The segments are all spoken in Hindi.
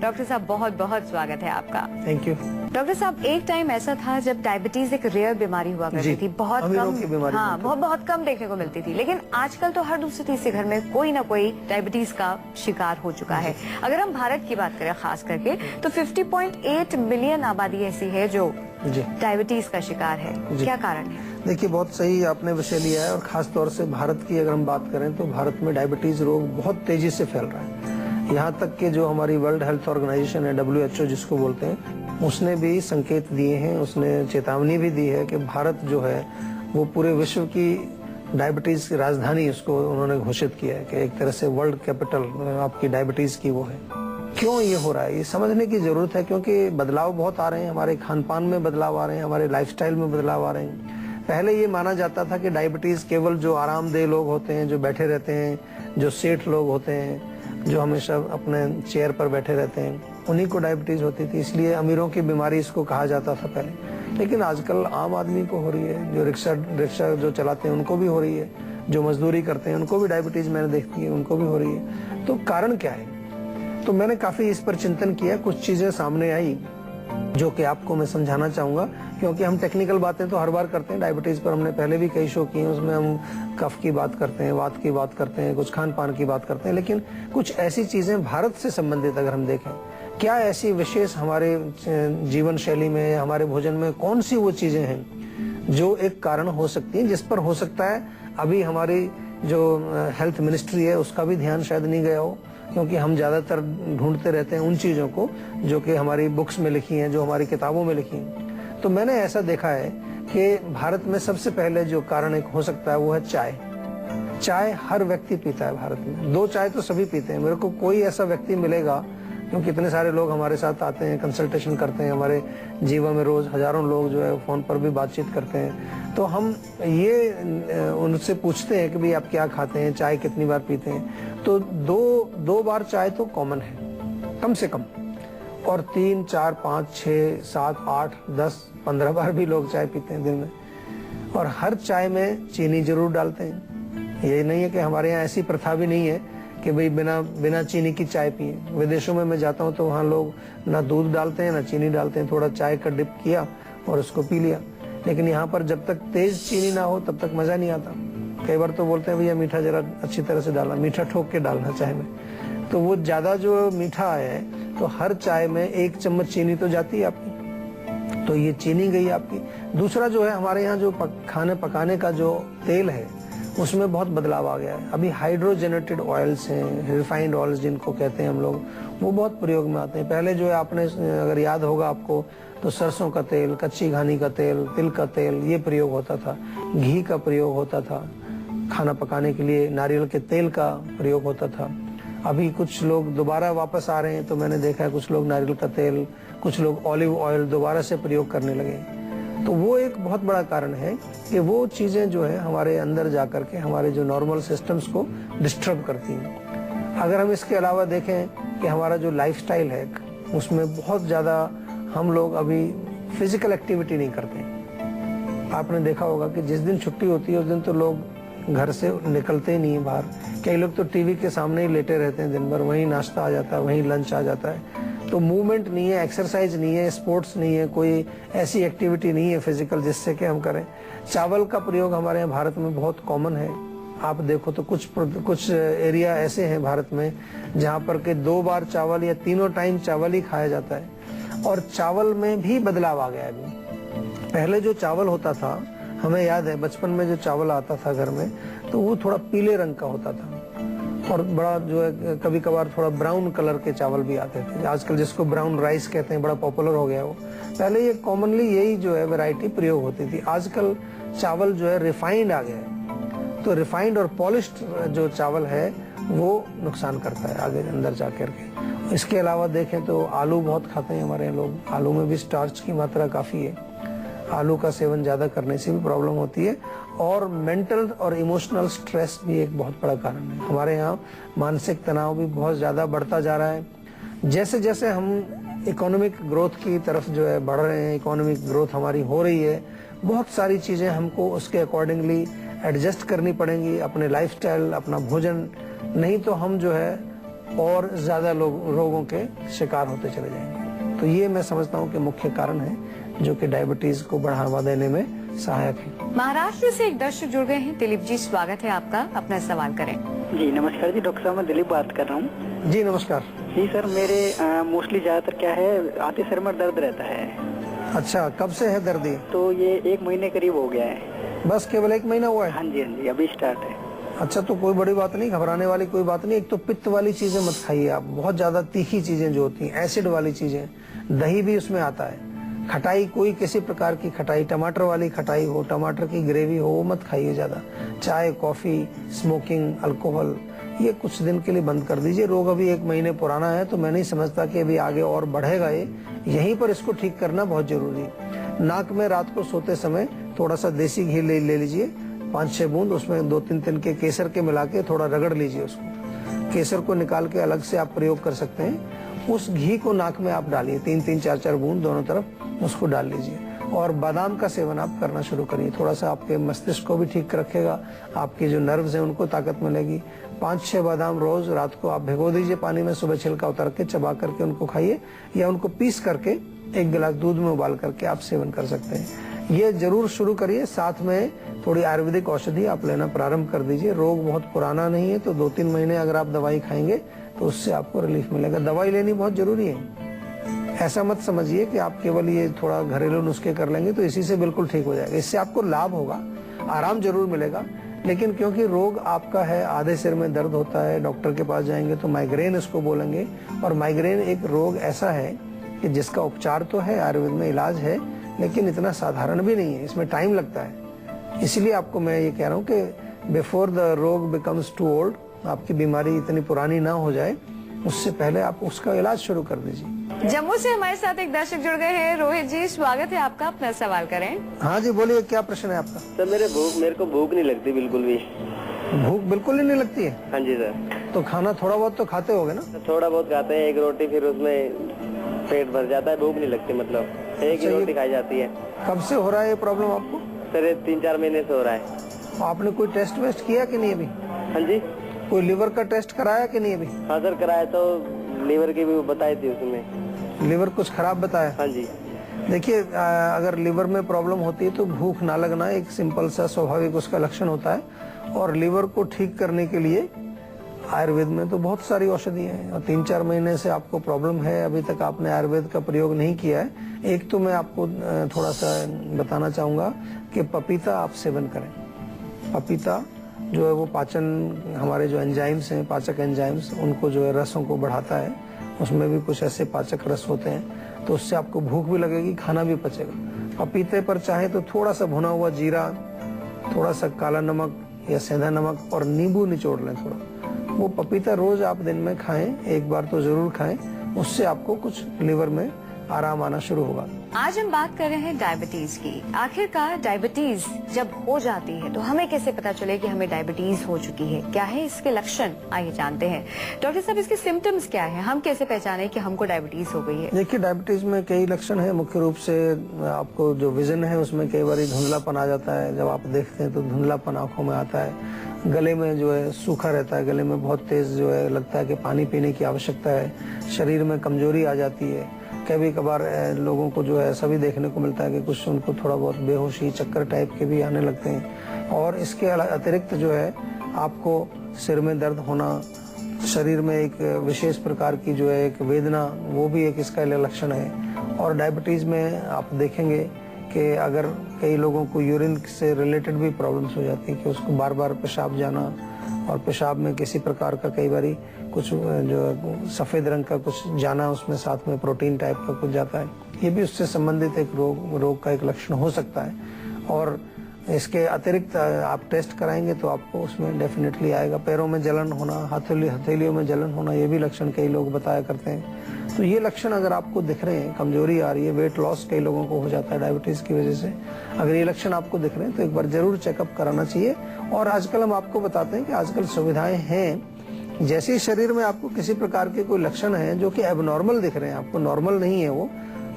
डॉक्टर साहब बहुत बहुत स्वागत है आपका। Thank you. डॉक्टर साहब, एक टाइम ऐसा था जब डायबिटीज एक रेयर बीमारी हुआ करती थी, बहुत कम, हाँ बहुत कम देखने को मिलती थी, लेकिन आजकल तो हर दूसरे तीसरे घर में कोई ना कोई डायबिटीज का शिकार हो चुका है। अगर हम भारत की बात करें खास करके तो 50.8 मिलियन आबादी ऐसी है जो डायबिटीज का शिकार है। क्या कारण है? देखिए, बहुत सही आपने विषय लिया है और खास तौर से भारत की अगर हम बात करें तो भारत में डायबिटीज रोग बहुत तेजी से फैल रहा है। यहाँ तक कि जो हमारी वर्ल्ड हेल्थ ऑर्गेनाइजेशन है, WHO जिसको बोलते हैं, उसने भी संकेत दिए हैं, उसने चेतावनी भी दी है कि भारत जो है वो पूरे विश्व की डायबिटीज की राजधानी उसको उन्होंने घोषित किया है कि एक तरह से वर्ल्ड कैपिटल आपकी डायबिटीज की वो है। क्यों ये हो रहा है, ये समझने की जरूरत है, क्योंकि बदलाव बहुत आ रहे हैं, हमारे खान पान में बदलाव आ रहे हैं, हमारे लाइफस्टाइल में बदलाव आ रहे हैं। पहले ये माना जाता था कि डायबिटीज केवल जो आरामदेह लोग होते हैं, जो बैठे रहते हैं, जो सेठ लोग होते हैं, जो हमेशा अपने चेयर पर बैठे रहते हैं, उन्हीं को डायबिटीज होती थी, इसलिए अमीरों की बीमारी इसको कहा जाता था पहले। लेकिन आजकल आम आदमी को हो रही है, जो रिक्शा जो चलाते हैं उनको भी हो रही है, जो मजदूरी करते हैं उनको भी डायबिटीज मैंने देखी है, उनको भी हो रही है। तो कारण क्या है? तो मैंने काफी इस पर चिंतन किया, कुछ चीजें सामने आई जो कि आपको मैं समझाना चाहूंगा, क्योंकि हम टेक्निकल बातें तो हर बार करते हैं। डायबिटीज पर हमने पहले भी कई शो किए हैं, उसमें हम कफ की बात करते हैं, वात की बात करते हैं, कुछ खान पान की बात करते हैं, लेकिन कुछ ऐसी चीजें भारत से संबंधित अगर हम देखें, क्या ऐसी विशेष हमारे जीवन शैली में, हमारे भोजन में कौन सी वो चीजें हैं जो एक कारण हो सकती है, जिस पर हो सकता है अभी हमारी जो हेल्थ मिनिस्ट्री है उसका भी ध्यान शायद नहीं गया हो, क्योंकि हम ज्यादातर ढूंढते रहते हैं उन चीजों को जो कि हमारी बुक्स में लिखी हैं, जो हमारी किताबों में लिखी हैं। तो मैंने ऐसा देखा है कि भारत में सबसे पहले जो कारण एक हो सकता है वो है चाय। चाय हर व्यक्ति पीता है भारत में, 2 चाय तो सभी पीते हैं। मेरे को कोई ऐसा व्यक्ति मिलेगा, क्योंकि इतने सारे लोग हमारे साथ आते हैं, कंसल्टेशन करते हैं, हमारे जीवन में रोज हजारों लोग जो है फोन पर भी बातचीत करते हैं, तो हम ये उनसे पूछते हैं कि भाई आप क्या खाते हैं, चाय कितनी बार पीते हैं, तो दो बार चाय तो कॉमन है कम से कम, और 3, 4, 5, 6, 7, 8, 10, 15 बार भी लोग चाय पीते हैं दिन में, और हर चाय में चीनी जरूर डालते हैं। ये नहीं है कि हमारे यहाँ ऐसी प्रथा भी नहीं है कि भाई बिना चीनी की चाय पिए। विदेशों में मैं जाता हूँ तो वहाँ लोग ना दूध डालते हैं ना चीनी डालते हैं, थोड़ा चाय का डिप किया और उसको पी लिया। लेकिन यहाँ पर जब तक तेज चीनी ना हो तब तक मजा नहीं आता। कई बार तो बोलते हैं भैया मीठा जरा अच्छी तरह से डालना, मीठा ठोक के डालना चाय में, तो वो ज्यादा जो मीठा है तो हर चाय में 1 चम्मच चीनी तो जाती है आपकी, तो ये चीनी गई आपकी। दूसरा जो है, हमारे यहाँ जो खाने पकाने का जो तेल है उसमें बहुत बदलाव आ गया है। अभी हाइड्रोजनेटेड ऑयल्स हैं, रिफाइंड ऑयल्स जिनको कहते हैं हम लोग, वो बहुत प्रयोग में आते हैं। पहले जो है, आपने अगर याद होगा आपको, तो सरसों का तेल, कच्ची घानी का तेल, तिल का तेल, ये प्रयोग होता था, घी का प्रयोग होता था, खाना पकाने के लिए नारियल के तेल का प्रयोग होता था। अभी कुछ लोग दोबारा वापस आ रहे हैं, तो मैंने देखा है कुछ लोग नारियल का तेल, कुछ लोग ऑलिव ऑयल दोबारा से प्रयोग करने लगे। तो वो एक बहुत बड़ा कारण है कि वो चीजें जो है हमारे अंदर जाकर के हमारे जो नॉर्मल सिस्टम्स को डिस्टर्ब करती हैं। अगर हम इसके अलावा देखें कि हमारा जो लाइफस्टाइल है उसमें बहुत ज्यादा हम लोग अभी फिजिकल एक्टिविटी नहीं करते। आपने देखा होगा कि जिस दिन छुट्टी होती है उस दिन तो लोग घर से निकलते ही नहीं है बाहर। कई लोग तो टीवी के सामने ही लेटे रहते हैं दिन भर, वहीं नाश्ता आ जाता है, वहीं लंच आ जाता है। तो मूवमेंट नहीं है, एक्सरसाइज नहीं है, स्पोर्ट्स नहीं है, कोई ऐसी एक्टिविटी नहीं है फिजिकल जिससे कि हम करें। चावल का प्रयोग हमारे यहाँ भारत में बहुत कॉमन है। आप देखो तो कुछ एरिया ऐसे हैं भारत में जहाँ पर के 2 बार चावल या 3 टाइम चावल ही खाया जाता है। और चावल में भी बदलाव आ गया है अभी। पहले जो चावल होता था, हमें याद है बचपन में जो चावल आता था घर में, तो वो थोड़ा पीले रंग का होता था और बड़ा जो है कभी कभार थोड़ा ब्राउन कलर के चावल भी आते थे। आजकल जिसको ब्राउन राइस कहते हैं, बड़ा पॉपुलर हो गया वो। पहले ये कॉमनली यही जो है वैरायटी प्रयोग होती थी। आजकल चावल जो है रिफाइंड आ गया है, तो रिफाइंड और पॉलिश्ड जो चावल है वो नुकसान करता है आगे अंदर जाकर के। इसके अलावा देखें तो आलू बहुत खाते हैं हमारे लोग, आलू में भी स्टार्च की मात्रा काफी है। आलू का सेवन ज्यादा करने से भी प्रॉब्लम होती है। और मेंटल और इमोशनल स्ट्रेस भी एक बहुत बड़ा कारण है। हमारे यहाँ मानसिक तनाव भी बहुत ज्यादा बढ़ता जा रहा है। जैसे जैसे हम इकोनॉमिक ग्रोथ की तरफ जो है बढ़ रहे हैं, इकोनॉमिक ग्रोथ हमारी हो रही है, बहुत सारी चीजें हमको उसके अकॉर्डिंगली एडजस्ट करनी पड़ेंगी, अपने लाइफस्टाइल, अपना भोजन। नहीं तो हम जो है और ज्यादा लोग रोगों के शिकार होते चले जाएंगे। तो ये मैं समझता हूँ कि मुख्य कारण है जो कि डायबिटीज को बढ़ावा देने में सहायक है। महाराष्ट्र से एक दर्शक जुड़ गए हैं। दिलीप जी, स्वागत है आपका, अपना सवाल करें। जी नमस्कार जी, डॉक्टर साहब मैं दिलीप बात कर रहा हूँ। जी नमस्कार। जी सर, मेरे मोस्टली ज्यादातर क्या है, आते सर में दर्द रहता है। अच्छा, कब से है दर्द? तो ये 1 महीने करीब हो गया है। बस केवल 1 महीना हुआ है? हाँ जी, अभी स्टार्ट है। अच्छा, तो कोई बड़ी बात नहीं, घबराने वाली कोई बात नहीं। एक तो पित्त वाली चीजें मत खाइए आप, बहुत ज्यादा तीखी चीजें जो होती हैं, एसिड वाली चीजें, दही भी उसमें आता है, खटाई कोई किसी प्रकार की खटाई, टमाटर वाली खटाई हो, टमाटर की ग्रेवी हो, वो मत खाइए ज्यादा। चाय, कॉफी, स्मोकिंग, अल्कोहल, ये कुछ दिन के लिए बंद कर दीजिए। रोग अभी 1 महीने पुराना है, तो मैं नहीं समझता कि अभी आगे और बढ़ेगा ये। यहीं पर इसको ठीक करना बहुत जरूरी है। नाक में रात को सोते समय थोड़ा सा देसी घी ले लीजिए, 5-6 बूंद, उसमें 2-3 तिनके केसर के मिला के थोड़ा रगड़ लीजिए उसको। केसर को निकाल के अलग से आप प्रयोग कर सकते हैं। उस घी को नाक में आप डालिए, 3-3, 4-4 बूंद दोनों तरफ उसको डाल लीजिए। और बादाम का सेवन आप करना शुरू करिए, थोड़ा सा आपके मस्तिष्क को भी ठीक रखेगा, आपके जो नर्व्स हैं उनको ताकत मिलेगी। 5-6 बादाम रोज रात को आप भिगो दीजिए पानी में, सुबह छिलका उतार के चबा करके उनको खाइए, या उनको पीस करके 1 गिलास दूध में उबाल करके आप सेवन कर सकते हैं। ये जरूर शुरू करिए। साथ में थोड़ी आयुर्वेदिक औषधि आप लेना प्रारंभ कर दीजिए। रोग बहुत पुराना नहीं है, तो 2-3 महीने अगर आप दवाई खाएंगे तो उससे आपको रिलीफ मिलेगा। दवाई लेनी बहुत जरूरी है। ऐसा मत समझिए कि आप केवल ये थोड़ा घरेलू नुस्खे कर लेंगे तो इसी से बिल्कुल ठीक हो जाएगा। इससे आपको लाभ होगा, आराम जरूर मिलेगा, लेकिन क्योंकि रोग आपका है, आधे सिर में दर्द होता है, डॉक्टर के पास जाएंगे तो माइग्रेन इसको बोलेंगे। और माइग्रेन एक रोग ऐसा है कि जिसका उपचार तो है, आयुर्वेद में इलाज है, लेकिन इतना साधारण भी नहीं है, इसमें टाइम लगता है। इसलिए आपको मैं ये कह रहा हूँ कि बिफोर द रोग बिकम्स टू ओल्ड, आपकी बीमारी इतनी पुरानी ना हो जाए, उससे पहले आप उसका इलाज शुरू कर दीजिए। जम्मू से हमारे साथ एक दर्शक जुड़ गए हैं। रोहित जी, स्वागत है आपका, अपना सवाल करें। हाँ जी, बोलिए, क्या प्रश्न है आपका? सर मेरे को भूख नहीं लगती बिल्कुल भी। भूख बिल्कुल ही नहीं लगती है? हाँ जी सर। तो खाना थोड़ा बहुत तो खाते होगे ना? थोड़ा बहुत खाते हैं, 1 रोटी, फिर उसमें पेट भर जाता है, भूख नहीं लगती, मतलब 1 ही रोटी खाई जाती है। कब से हो रहा है ये प्रॉब्लम आपको? सर ये 3-4 महीने से हो रहा है। आपने कोई टेस्ट वेस्ट किया कि नहीं अभी? हाँ जी। कोई लीवर का टेस्ट कराया कि नहीं अभी? हाँ सर कराया, तो लीवर की भी बताई थी उसमें। लीवर कुछ खराब बताया? हाँ जी। देखिए, अगर लीवर में प्रॉब्लम होती है तो भूख ना लगना एक सिंपल सा स्वाभाविक उसका लक्षण होता है। और लीवर को ठीक करने के लिए आयुर्वेद में तो बहुत सारी औषधियां हैं, और 3-4 महीने से आपको प्रॉब्लम है, अभी तक आपने आयुर्वेद का प्रयोग नहीं किया है। एक तो मैं आपको थोड़ा सा बताना चाहूंगा कि पपीता आप सेवन करें। पपीता जो है वो पाचन, हमारे जो एंजाइम्स हैं, पाचक एंजाइम्स, उनको जो है रसों को बढ़ाता है। उसमें भी कुछ ऐसे पाचक रस होते हैं, तो उससे आपको भूख भी लगेगी, खाना भी पचेगा। पपीते पर चाहे तो थोड़ा सा भुना हुआ जीरा, थोड़ा सा काला नमक या सेंधा नमक और नींबू निचोड़ लें थोड़ा। वो पपीता रोज आप दिन में खाएं, 1 बार तो जरूर खाएं, उससे आपको कुछ लीवर में आराम आना शुरू होगा। आज हम बात कर रहे हैं डायबिटीज की। आखिरकार डायबिटीज जब हो जाती है तो हमें कैसे पता चले कि हमें डायबिटीज हो चुकी है? क्या है इसके लक्षण, आइए जानते हैं। डॉक्टर साहब, इसके सिम्टम्स क्या है? हम कैसे पहचाने कि हमको डायबिटीज हो गई है? देखिए, डायबिटीज में कई लक्षण है। मुख्य रूप से आपको जो विजन है उसमें कई बार धुंधलापन आ जाता है। जब आप देखते हैं तो धुंधलापन आंखों में आता है। गले में जो है सूखा रहता है, गले में बहुत तेज जो है लगता है कि पानी पीने की आवश्यकता है। शरीर में कमजोरी आ जाती है। कभी कभार लोगों को जो है ऐसा भी देखने को मिलता है कि कुछ उनको थोड़ा बहुत बेहोशी, चक्कर टाइप के भी आने लगते हैं। और इसके अतिरिक्त जो है आपको सिर में दर्द होना, शरीर में एक विशेष प्रकार की जो है एक वेदना, वो भी एक इसका लक्षण है। और डायबिटीज में आप देखेंगे कि अगर कई लोगों को यूरिन से रिलेटेड भी प्रॉब्लम्स हो जाती है कि उसको बार बार पेशाब जाना, और पेशाब में किसी प्रकार का कई बारी कुछ जो सफेद रंग का कुछ जाना, उसमें साथ में प्रोटीन टाइप का कुछ जाता है, ये भी उससे संबंधित एक रोग का एक लक्षण हो सकता है। और इसके अतिरिक्त आप टेस्ट कराएंगे तो आपको उसमें डेफिनेटली आएगा। पैरों में जलन होना, हथेलियों में जलन होना, ये भी लक्षण कई लोग बताया करते हैं। तो ये लक्षण अगर आपको दिख रहे हैं, कमजोरी आ रही है, वेट लॉस कई लोगों को हो जाता है डायबिटीज की वजह से, अगर ये लक्षण आपको दिख रहे हैं तो एक बार जरूर चेकअप कराना चाहिए। और आजकल हम आपको बताते हैं कि आजकल सुविधाएं हैं, जैसे शरीर में आपको किसी प्रकार के कोई लक्षण है जो कि एबनॉर्मल दिख रहे हैं, आपको नॉर्मल नहीं है वो,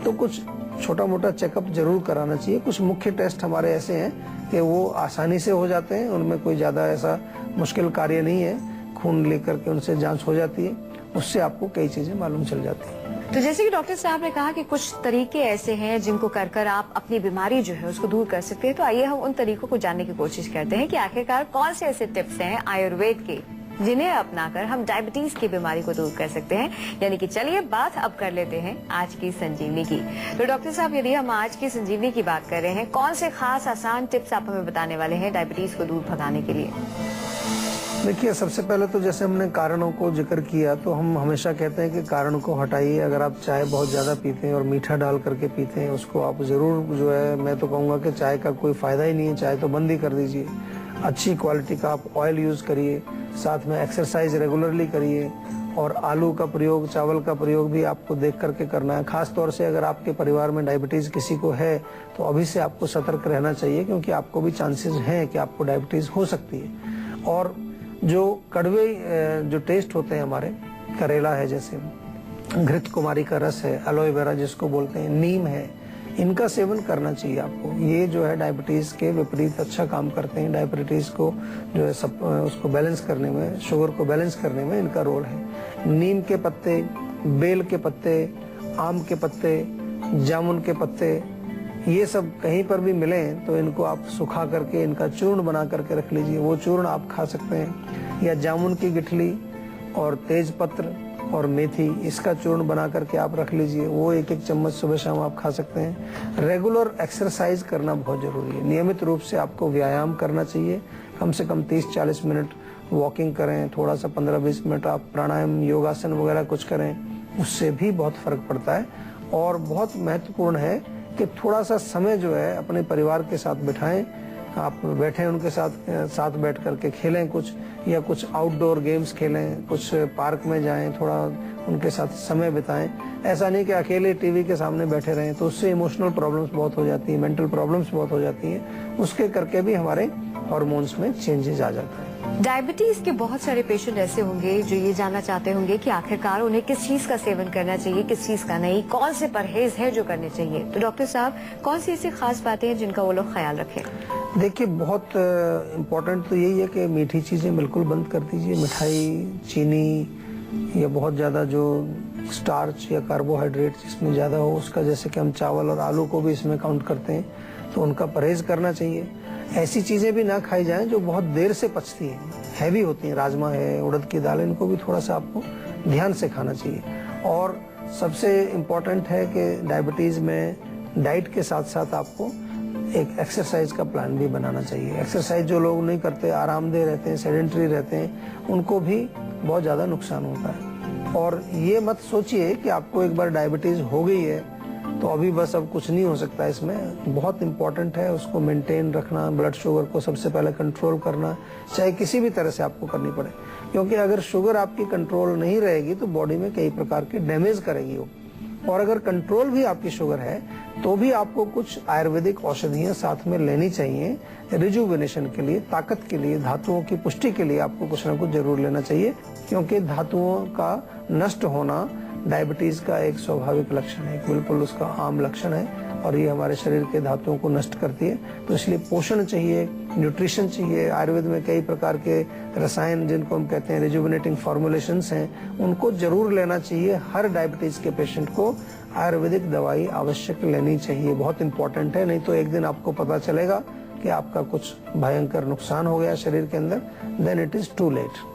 तो कुछ छोटा मोटा चेकअप जरूर कराना चाहिए। कुछ मुख्य टेस्ट हमारे ऐसे हैं कि वो आसानी से हो जाते हैं, उनमें कोई ज्यादा ऐसा मुश्किल कार्य नहीं है, खून लेकर के उनसे जांच हो जाती है। उससे आपको कई चीजें मालूम चल जाती हैं। तो जैसे कि डॉक्टर साहब ने कहा कि कुछ तरीके ऐसे हैं जिनको कर आप अपनी बीमारी जो है उसको दूर कर सकते हैं, तो आइए हम उन तरीकों को जानने की कोशिश करते हैं कि आखिरकार कौन से ऐसे टिप्स हैं आयुर्वेद के जिन्हें अपनाकर हम डायबिटीज की बीमारी को दूर कर सकते हैं। यानी कि चलिए बात अब कर लेते हैं आज की संजीवनी की। तो डॉक्टर साहब, यदि हम आज की संजीवनी की बात कर रहे हैं, कौन से खास आसान टिप्स आप हमें बताने वाले हैं डायबिटीज को दूर भगाने के लिए? देखिए, सबसे पहले तो जैसे हमने कारणों को जिक्र किया, तो हम हमेशा कहते हैं कि कारण को हटाइए। अगर आप चाय बहुत ज्यादा पीते हैं और मीठा डाल करके पीते हैं, उसको आप जरूर जो है, मैं तो कहूँगा कि चाय का कोई फायदा ही नहीं है, चाय तो बंद ही कर दीजिए। अच्छी क्वालिटी का आप ऑयल यूज करिए, साथ में एक्सरसाइज रेगुलरली करिए, और आलू का प्रयोग, चावल का प्रयोग भी आपको देख करके करना है। खास तौर से अगर आपके परिवार में डायबिटीज किसी को है तो अभी से आपको सतर्क रहना चाहिए, क्योंकि आपको भी चांसेस हैं कि आपको डायबिटीज हो सकती है। और जो कड़वे जो टेस्ट होते हैं हमारे, करेला है जैसे, घृत कुमारी का रस है, एलोवेरा जिसको बोलते हैं, नीम है, इनका सेवन करना चाहिए आपको। ये जो है डायबिटीज के विपरीत अच्छा काम करते हैं। डायबिटीज को जो है सब उसको बैलेंस करने में, शुगर को बैलेंस करने में इनका रोल है। नीम के पत्ते, बेल के पत्ते, आम के पत्ते, जामुन के पत्ते, ये सब कहीं पर भी मिलें तो इनको आप सुखा करके इनका चूर्ण बना करके रख लीजिए। वो चूर्ण आप खा सकते हैं। या जामुन की गिठली और तेज पत्र और मेथी, इसका चूर्ण बना करके आप रख लीजिए। वो एक एक चम्मच सुबह शाम आप खा सकते हैं। रेगुलर एक्सरसाइज करना बहुत जरूरी है। नियमित रूप से आपको व्यायाम करना चाहिए। कम से कम 30-40 मिनट वॉकिंग करें, थोड़ा सा 15-20 मिनट आप प्राणायाम, योगासन वगैरह कुछ करें, उससे भी बहुत फर्क पड़ता है। और बहुत महत्वपूर्ण है कि थोड़ा सा समय जो है अपने परिवार के साथ बिठाएं। आप बैठें उनके साथ बैठ करके खेलें कुछ, या कुछ आउटडोर गेम्स खेलें, कुछ पार्क में जाएं, थोड़ा उनके साथ समय बिताएं। ऐसा नहीं कि अकेले टीवी के सामने बैठे रहें, तो उससे इमोशनल प्रॉब्लम्स बहुत हो जाती हैं, मेंटल प्रॉब्लम्स बहुत हो जाती हैं। उसके करके भी हमारे हार्मोन्स में चेंजेस आ जाता है। डायबिटीज के बहुत सारे पेशेंट ऐसे होंगे जो ये जानना चाहते होंगे कि आखिरकार उन्हें किस चीज का सेवन करना चाहिए, किस चीज का नहीं, कौन से परहेज है जो करने चाहिए। तो डॉक्टर साहब, कौन सी ऐसी खास बातें हैं जिनका वो लोग ख्याल रखें? देखिए, बहुत इम्पोर्टेंट तो यही है कि मीठी चीजें बिल्कुल बंद कर दीजिए। मिठाई, चीनी या बहुत ज्यादा जो स्टार्च या कार्बोहाइड्रेट जिसमें ज्यादा हो, उसका, जैसे कि हम चावल और आलू को भी इसमें काउंट करते हैं, तो उनका परहेज करना चाहिए। ऐसी चीजें भी ना खाई जाएं जो बहुत देर से पचती हैं, हैवी होती हैं। राजमा है, उड़द की दाल, इनको भी थोड़ा सा आपको ध्यान से खाना चाहिए। और सबसे इम्पोर्टेंट है कि डायबिटीज में डाइट के साथ साथ आपको एक एक्सरसाइज का प्लान भी बनाना चाहिए। एक्सरसाइज जो लोग नहीं करते, आरामदेह रहते हैं, सेडेंटरी रहते हैं, उनको भी बहुत ज्यादा नुकसान होता है। और ये मत सोचिए कि आपको एक बार डायबिटीज हो गई है तो अभी बस अब कुछ नहीं हो सकता। इसमें बहुत इंपॉर्टेंट है उसको मेंटेन रखना, ब्लड शुगर को सबसे पहले कंट्रोल करना, चाहे किसी भी तरह से आपको करनी पड़े। क्योंकि अगर शुगर आपकी कंट्रोल नहीं रहेगी तो बॉडी में कई प्रकार के डैमेज करेगी वो। और अगर कंट्रोल भी आपकी शुगर है तो भी आपको कुछ आयुर्वेदिक औषधियां साथ में लेनी चाहिए रिजुविनेशन के लिए, ताकत के लिए, धातुओं की पुष्टि के लिए आपको कुछ ना कुछ जरूर लेना चाहिए। क्योंकि धातुओं का नष्ट होना डायबिटीज का एक स्वाभाविक लक्षण है, बिल्कुल उसका आम लक्षण है, और ये हमारे शरीर के धातुओं को नष्ट करती है। तो इसलिए पोषण चाहिए, न्यूट्रिशन चाहिए। आयुर्वेद में कई प्रकार के रसायन, जिनको हम कहते हैं रिजुविनेटिंग फॉर्मुलेशंस हैं, उनको जरूर लेना चाहिए। हर डायबिटीज के पेशेंट को आयुर्वेदिक दवाई आवश्यक लेनी चाहिए, बहुत इंपॉर्टेंट है। नहीं तो एक दिन आपको पता चलेगा कि आपका कुछ भयंकर नुकसान हो गया शरीर के अंदर, then it is too late.